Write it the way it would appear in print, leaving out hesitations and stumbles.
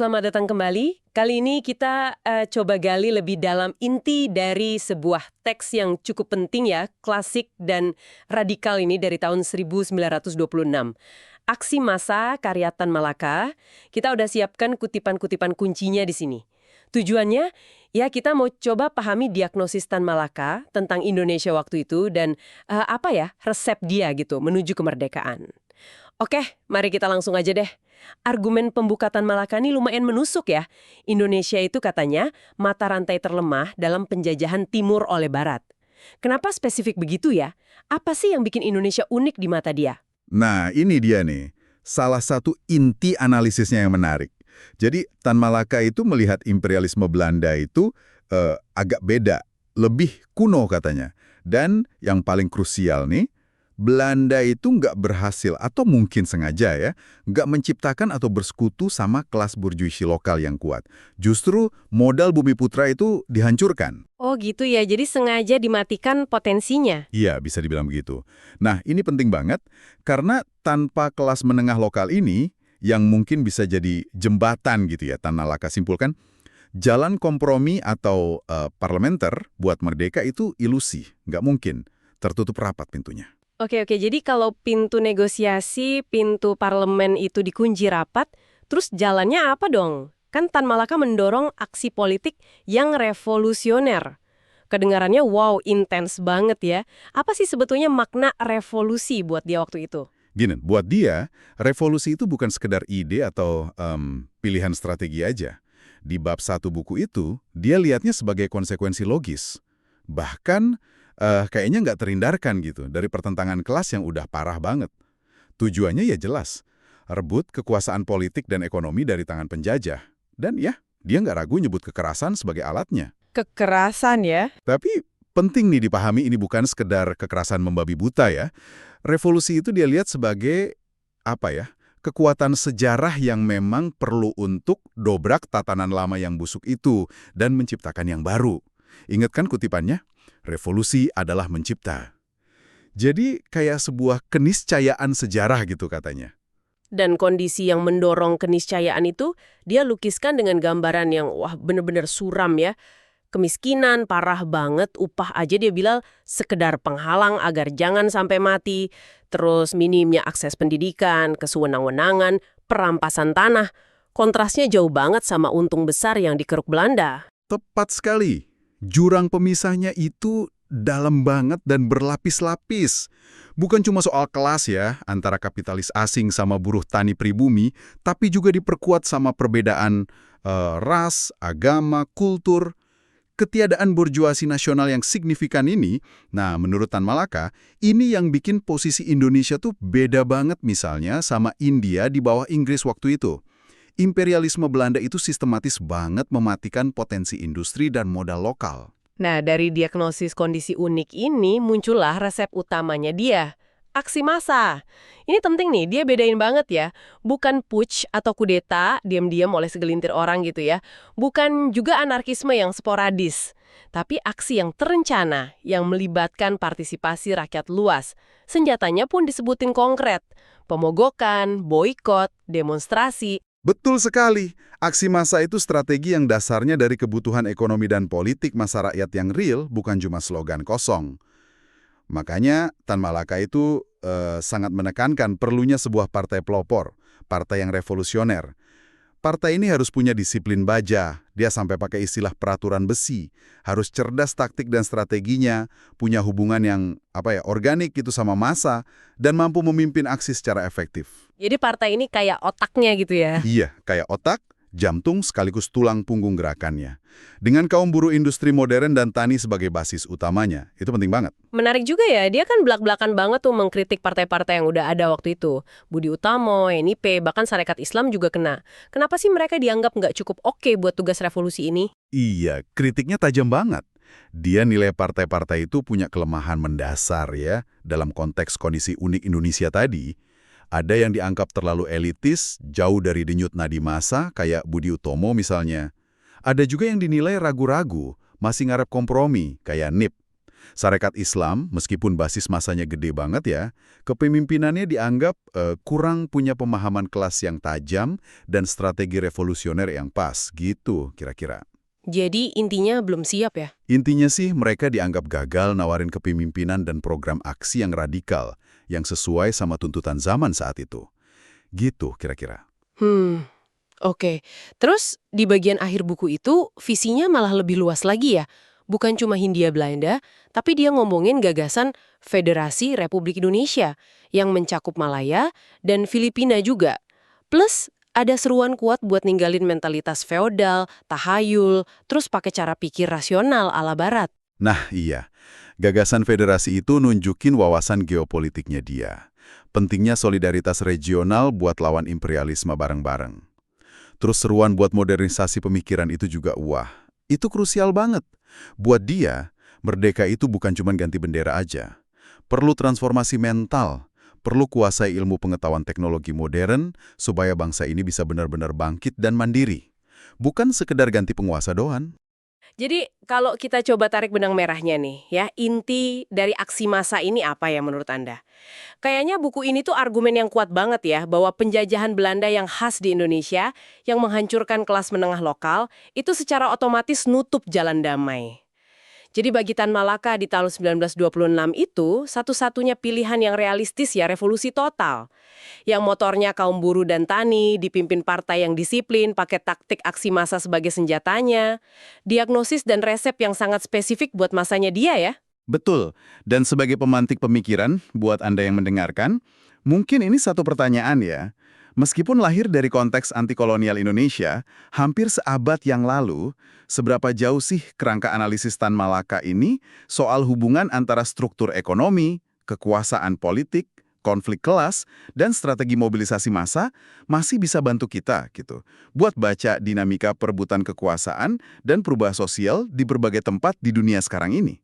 selamat datang kembali. Kali ini kita coba gali lebih dalam inti dari sebuah teks yang cukup penting ya, klasik dan radikal ini dari tahun 1926. Aksi Massa karya Tan Malaka, kita udah siapkan kutipan-kutipan kuncinya di sini. Tujuannya, ya kita mau coba pahami diagnosis Tan Malaka tentang Indonesia waktu itu dan resep dia gitu menuju kemerdekaan. Oke, mari kita langsung aja deh. Argumen pembuka Tan Malaka ini lumayan menusuk ya. Indonesia itu katanya mata rantai terlemah dalam penjajahan timur oleh barat. Kenapa spesifik begitu ya? Apa sih yang bikin Indonesia unik di mata dia? Nah, ini dia nih. Salah satu inti analisisnya yang menarik. Jadi, Tan Malaka itu melihat imperialisme Belanda itu agak beda, lebih kuno katanya. Dan yang paling krusial nih, Belanda itu nggak berhasil atau mungkin sengaja ya, nggak menciptakan atau bersekutu sama kelas burjuisi lokal yang kuat. Justru modal Bumi Putra itu dihancurkan. Oh gitu ya, jadi sengaja dimatikan potensinya. Iya, bisa dibilang begitu. Nah, ini penting banget karena tanpa kelas menengah lokal ini, yang mungkin bisa jadi jembatan gitu ya, Tan Malaka simpulkan, jalan kompromi atau parlementer buat merdeka itu ilusi, nggak mungkin. Tertutup rapat pintunya. Oke, jadi kalau pintu negosiasi, pintu parlemen itu dikunci rapat, terus jalannya apa dong? Kan Tan Malaka mendorong aksi politik yang revolusioner. Kedengarannya wow, intens banget ya. Apa sih sebetulnya makna revolusi buat dia waktu itu? Gini, buat dia, revolusi itu bukan sekedar ide atau pilihan strategi aja. Di bab 1 buku itu, dia lihatnya sebagai konsekuensi logis. Bahkan kayaknya nggak terhindarkan gitu dari pertentangan kelas yang udah parah banget. Tujuannya ya jelas, rebut kekuasaan politik dan ekonomi dari tangan penjajah. Dan ya, dia nggak ragu nyebut kekerasan sebagai alatnya. Kekerasan ya? Tapi penting nih dipahami ini bukan sekedar kekerasan membabi buta ya. Revolusi itu dia lihat sebagai, kekuatan sejarah yang memang perlu untuk dobrak tatanan lama yang busuk itu dan menciptakan yang baru. Ingat kan kutipannya? Revolusi adalah mencipta. Jadi kayak sebuah keniscayaan sejarah gitu katanya. Dan kondisi yang mendorong keniscayaan itu, dia lukiskan dengan gambaran yang bener-bener suram ya. Kemiskinan parah banget, upah aja dia bilang sekedar penghalang agar jangan sampai mati. Terus minimnya akses pendidikan, kesewenang-wenangan, perampasan tanah. Kontrasnya jauh banget sama untung besar yang dikeruk Belanda. Tepat sekali. Jurang pemisahnya itu dalam banget dan berlapis-lapis. Bukan cuma soal kelas ya, antara kapitalis asing sama buruh tani pribumi, tapi juga diperkuat sama perbedaan ras, agama, kultur. Ketiadaan burjuasi nasional yang signifikan ini, nah menurut Tan Malaka, ini yang bikin posisi Indonesia tuh beda banget misalnya sama India di bawah Inggris waktu itu. Imperialisme Belanda itu sistematis banget mematikan potensi industri dan modal lokal. Nah, dari diagnosis kondisi unik ini muncullah resep utamanya dia. Aksi massa. Ini penting nih, dia bedain banget ya. Bukan putsch atau kudeta, diam-diam oleh segelintir orang gitu ya. Bukan juga anarkisme yang sporadis. Tapi aksi yang terencana, yang melibatkan partisipasi rakyat luas. Senjatanya pun disebutin konkret. Pemogokan, boikot, demonstrasi. Betul sekali. Aksi massa itu strategi yang dasarnya dari kebutuhan ekonomi dan politik massa rakyat yang real, bukan cuma slogan kosong. Makanya Tan Malaka itu sangat menekankan perlunya sebuah partai pelopor, partai yang revolusioner. Partai ini harus punya disiplin baja, dia sampai pakai istilah peraturan besi, harus cerdas taktik dan strateginya, punya hubungan yang organik gitu sama massa, dan mampu memimpin aksi secara efektif. Jadi partai ini kayak otaknya gitu ya? Iya, kayak otak, jantung sekaligus tulang punggung gerakannya. Dengan kaum buruh industri modern dan tani sebagai basis utamanya, itu penting banget. Menarik juga ya, dia kan belak-belakan banget tuh mengkritik partai-partai yang udah ada waktu itu. Budi Utomo, NIP, bahkan Sarekat Islam juga kena. Kenapa sih mereka dianggap nggak cukup oke buat tugas revolusi ini? Iya, kritiknya tajam banget. Dia nilai partai-partai itu punya kelemahan mendasar ya, dalam konteks kondisi unik Indonesia tadi. Ada yang dianggap terlalu elitis, jauh dari denyut nadi massa, kayak Budi Utomo misalnya. Ada juga yang dinilai ragu-ragu, masih ngarep kompromi, kayak NIP. Sarekat Islam, meskipun basis masanya gede banget ya, kepemimpinannya dianggap kurang punya pemahaman kelas yang tajam dan strategi revolusioner yang pas, gitu kira-kira. Jadi intinya belum siap ya? Intinya sih mereka dianggap gagal nawarin kepemimpinan dan program aksi yang radikal, yang sesuai sama tuntutan zaman saat itu. Gitu kira-kira. Oke. Terus di bagian akhir buku itu visinya malah lebih luas lagi ya? Bukan cuma Hindia Belanda, tapi dia ngomongin gagasan Federasi Republik Indonesia yang mencakup Malaya dan Filipina juga. Plus ada seruan kuat buat ninggalin mentalitas feodal, tahayul, terus pakai cara pikir rasional ala barat. Nah iya, gagasan federasi itu nunjukin wawasan geopolitiknya dia. Pentingnya solidaritas regional buat lawan imperialisme bareng-bareng. Terus seruan buat modernisasi pemikiran itu juga wah. Itu krusial banget. Buat dia, merdeka itu bukan cuma ganti bendera aja. Perlu transformasi mental, perlu kuasai ilmu pengetahuan teknologi modern supaya bangsa ini bisa benar-benar bangkit dan mandiri. Bukan sekedar ganti penguasa doang. Jadi kalau kita coba tarik benang merahnya nih, ya inti dari aksi massa ini apa ya menurut Anda? Kayaknya buku ini tuh argumen yang kuat banget ya, bahwa penjajahan Belanda yang khas di Indonesia, yang menghancurkan kelas menengah lokal, itu secara otomatis nutup jalan damai. Jadi bagi Tan Malaka di tahun 1926 itu, satu-satunya pilihan yang realistis ya revolusi total. Yang motornya kaum buruh dan tani, dipimpin partai yang disiplin, pakai taktik aksi massa sebagai senjatanya, diagnosis dan resep yang sangat spesifik buat masanya dia ya. Betul. Dan sebagai pemantik pemikiran, buat Anda yang mendengarkan, mungkin ini satu pertanyaan ya. Meskipun lahir dari konteks antikolonial Indonesia, hampir seabad yang lalu, seberapa jauh sih kerangka analisis Tan Malaka ini soal hubungan antara struktur ekonomi, kekuasaan politik, konflik kelas, dan strategi mobilisasi massa masih bisa bantu kita gitu, buat baca dinamika perebutan kekuasaan dan perubahan sosial di berbagai tempat di dunia sekarang ini.